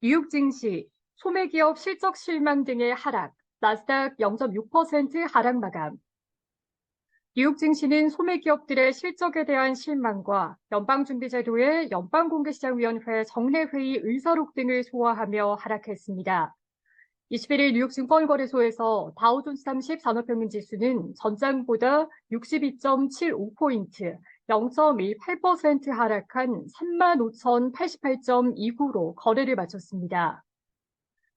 뉴욕 증시, 소매기업 실적 실망 등의 하락, 나스닥 0.6% 하락 마감. 뉴욕 증시는 소매기업들의 실적에 대한 실망과 연방준비제도의 연방공개시장위원회 정례회의 의사록 등을 소화하며 하락했습니다. 21일 뉴욕 증권거래소에서 다우존스 30 산업평균지수는 전장보다 62.75포인트, 0.18% 하락한 35,088.29로 거래를 마쳤습니다.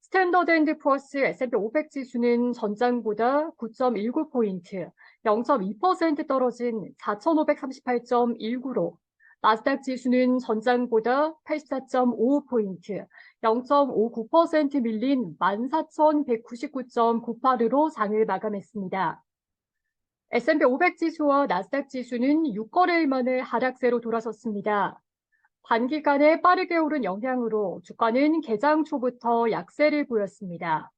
스탠더드 앤드 푸어스 S&P 500 지수는 전장보다 9.19포인트, 0.2% 떨어진 4,538.19로, 나스닥 지수는 전장보다 84.55포인트, 0.59% 밀린 14,199.98으로 장을 마감했습니다. S&P 500 지수와 나스닥 지수는 6거래일 만에 하락세로 돌아섰습니다. 단기간에 빠르게 오른 영향으로 주가는 개장 초부터 약세를 보였습니다.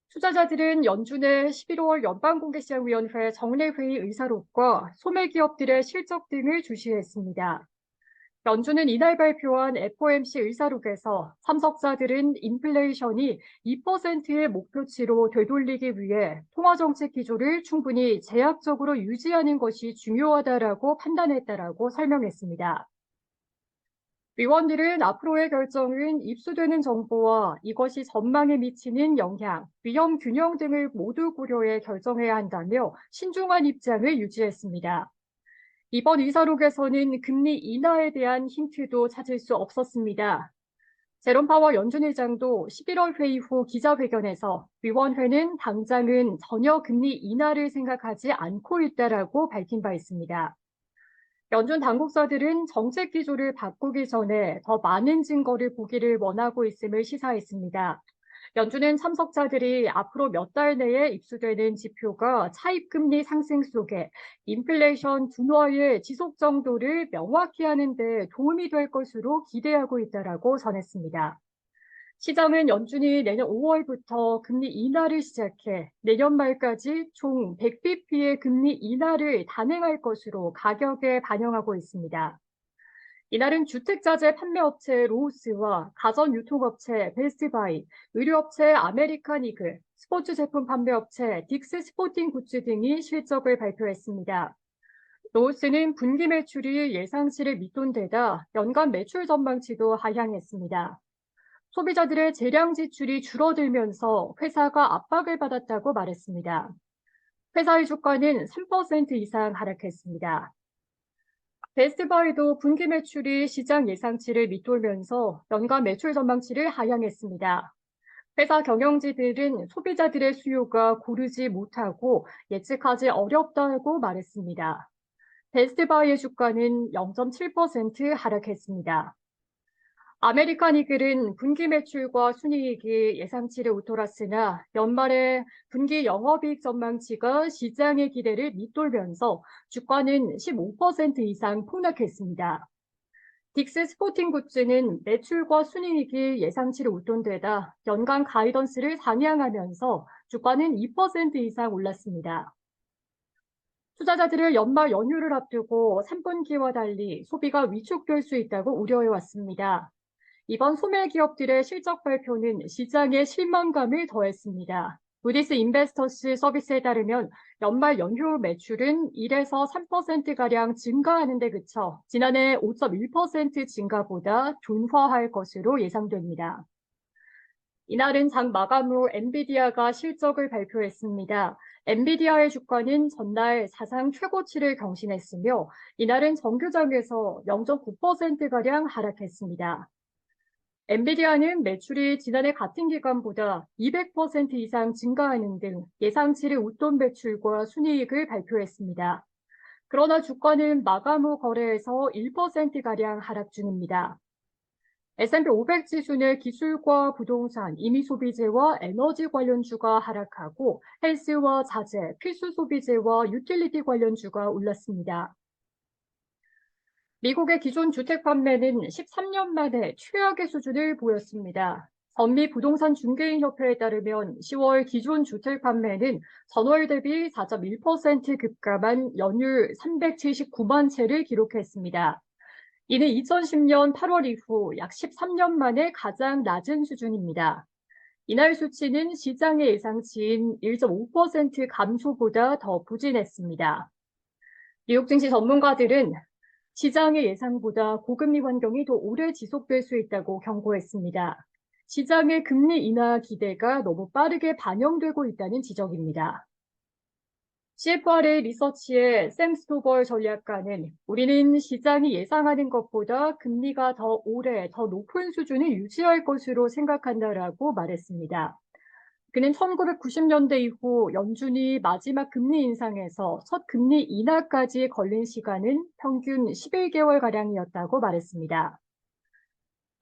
투자자들은 연준의 11월 연방공개시장위원회 정례회의 의사록과 소매기업들의 실적 등을 주시했습니다. 연준은 이날 발표한 FOMC 의사록에서 참석자들은 인플레이션이 2%의 목표치로 되돌리기 위해 통화정책 기조를 충분히 제약적으로 유지하는 것이 중요하다라고 판단했다라고 설명했습니다. 위원들은 앞으로의 결정은 입수되는 정보와 이것이 전망에 미치는 영향, 위험 균형 등을 모두 고려해 결정해야 한다며 신중한 입장을 유지했습니다. 이번 의사록에서는 금리 인하에 대한 힌트도 찾을 수 없었습니다. 제롬 파월 연준 의장도 11월 회의 후 기자회견에서 위원회는 당장은 전혀 금리 인하를 생각하지 않고 있다라고 밝힌 바 있습니다. 연준 당국자들은 정책 기조를 바꾸기 전에 더 많은 증거를 보기를 원하고 있음을 시사했습니다. 연준은 참석자들이 앞으로 몇 달 내에 입수되는 지표가 차입금리 상승 속에 인플레이션 둔화의 지속 정도를 명확히 하는 데 도움이 될 것으로 기대하고 있다라고 전했습니다. 시장은 연준이 내년 5월부터 금리 인하를 시작해 내년 말까지 총 100bp의 금리 인하를 단행할 것으로 가격에 반영하고 있습니다. 이날은 주택자재 판매업체 로우스와 가전유통업체 베스트바이, 의류업체 아메리칸 이글, 스포츠 제품 판매업체 딕스 스포팅 굿즈 등이 실적을 발표했습니다. 로우스는 분기 매출이 예상치를 밑돈 데다 연간 매출 전망치도 하향했습니다. 소비자들의 재량 지출이 줄어들면서 회사가 압박을 받았다고 말했습니다. 회사의 주가는 3% 이상 하락했습니다. 베스트바이도 분기 매출이 시장 예상치를 밑돌면서 연간 매출 전망치를 하향했습니다. 회사 경영지들은 소비자들의 수요가 고르지 못하고 예측하기 어렵다고 말했습니다. 베스트바이의 주가는 0.7% 하락했습니다. 아메리칸 이글은 분기 매출과 순이익이 예상치를 웃돌았으나 연말에 분기 영업이익 전망치가 시장의 기대를 밑돌면서 주가는 15% 이상 폭락했습니다. 딕스 스포팅 굿즈는 매출과 순이익이 예상치를 웃돈 데다 연간 가이던스를 상향하면서 주가는 2% 이상 올랐습니다. 투자자들을 연말 연휴를 앞두고 3분기와 달리 소비가 위축될 수 있다고 우려해왔습니다. 이번 소매 기업들의 실적 발표는 시장의 실망감을 더했습니다. 무디스 인베스터스 서비스에 따르면 연말 연휴 매출은 1에서 3%가량 증가하는 데 그쳐 지난해 5.1% 증가보다 둔화할 것으로 예상됩니다. 이날은 장 마감 후 엔비디아가 실적을 발표했습니다. 엔비디아의 주가는 전날 사상 최고치를 경신했으며 이날은 정규장에서 0.9%가량 하락했습니다. 엔비디아는 매출이 지난해 같은 기간보다 200% 이상 증가하는 등 예상치를 웃돈 매출과 순이익을 발표했습니다. 그러나 주가는 마감 후 거래에서 1%가량 하락 중입니다. S&P 500 지수는 기술과 부동산, 임의소비재와 에너지 관련주가 하락하고 헬스와 자재, 필수 소비재와 유틸리티 관련주가 올랐습니다. 미국의 기존 주택 판매는 13년 만에 최악의 수준을 보였습니다. 전미 부동산 중개인협회에 따르면 10월 기존 주택 판매는 전월 대비 4.1% 급감한 연율 379만 채를 기록했습니다. 이는 2010년 8월 이후 약 13년 만에 가장 낮은 수준입니다. 이날 수치는 시장의 예상치인 1.5% 감소보다 더 부진했습니다. 뉴욕 증시 전문가들은 시장의 예상보다 고금리 환경이 더 오래 지속될 수 있다고 경고했습니다. 시장의 금리 인하 기대가 너무 빠르게 반영되고 있다는 지적입니다. CFRA 리서치의 샘 스토벌 전략가는 우리는 시장이 예상하는 것보다 금리가 더 오래, 더 높은 수준을 유지할 것으로 생각한다라고 말했습니다. 그는 1990년대 이후 연준이 마지막 금리 인상에서 첫 금리 인하까지 걸린 시간은 평균 11개월가량이었다고 말했습니다.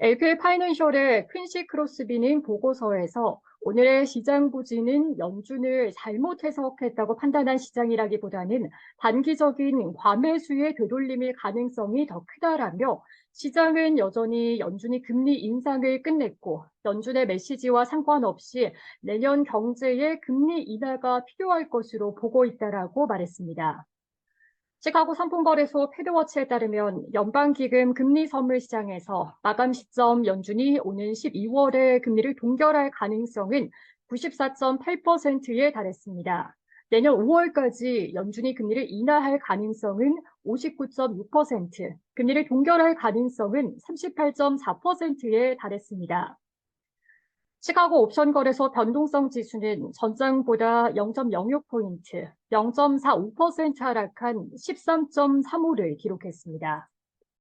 LPL 파이낸셜의 퀸시 크로스비는 보고서에서 오늘의 시장 부진은 연준을 잘못 해석했다고 판단한 시장이라기보다는 단기적인 과매수의 되돌림일 가능성이 더 크다라며 시장은 여전히 연준이 금리 인상을 끝냈고 연준의 메시지와 상관없이 내년 경제에 금리 인하가 필요할 것으로 보고 있다라고 말했습니다. 시카고 상품거래소 패드워치에 따르면 연방기금 금리 선물 시장에서 마감 시점 연준이 오는 12월에 금리를 동결할 가능성은 94.8%에 달했습니다. 내년 5월까지 연준이 금리를 인하할 가능성은 59.6%, 금리를 동결할 가능성은 38.4%에 달했습니다. 시카고 옵션 거래소 변동성 지수는 전장보다 0.06포인트, 0.45% 하락한 13.35를 기록했습니다.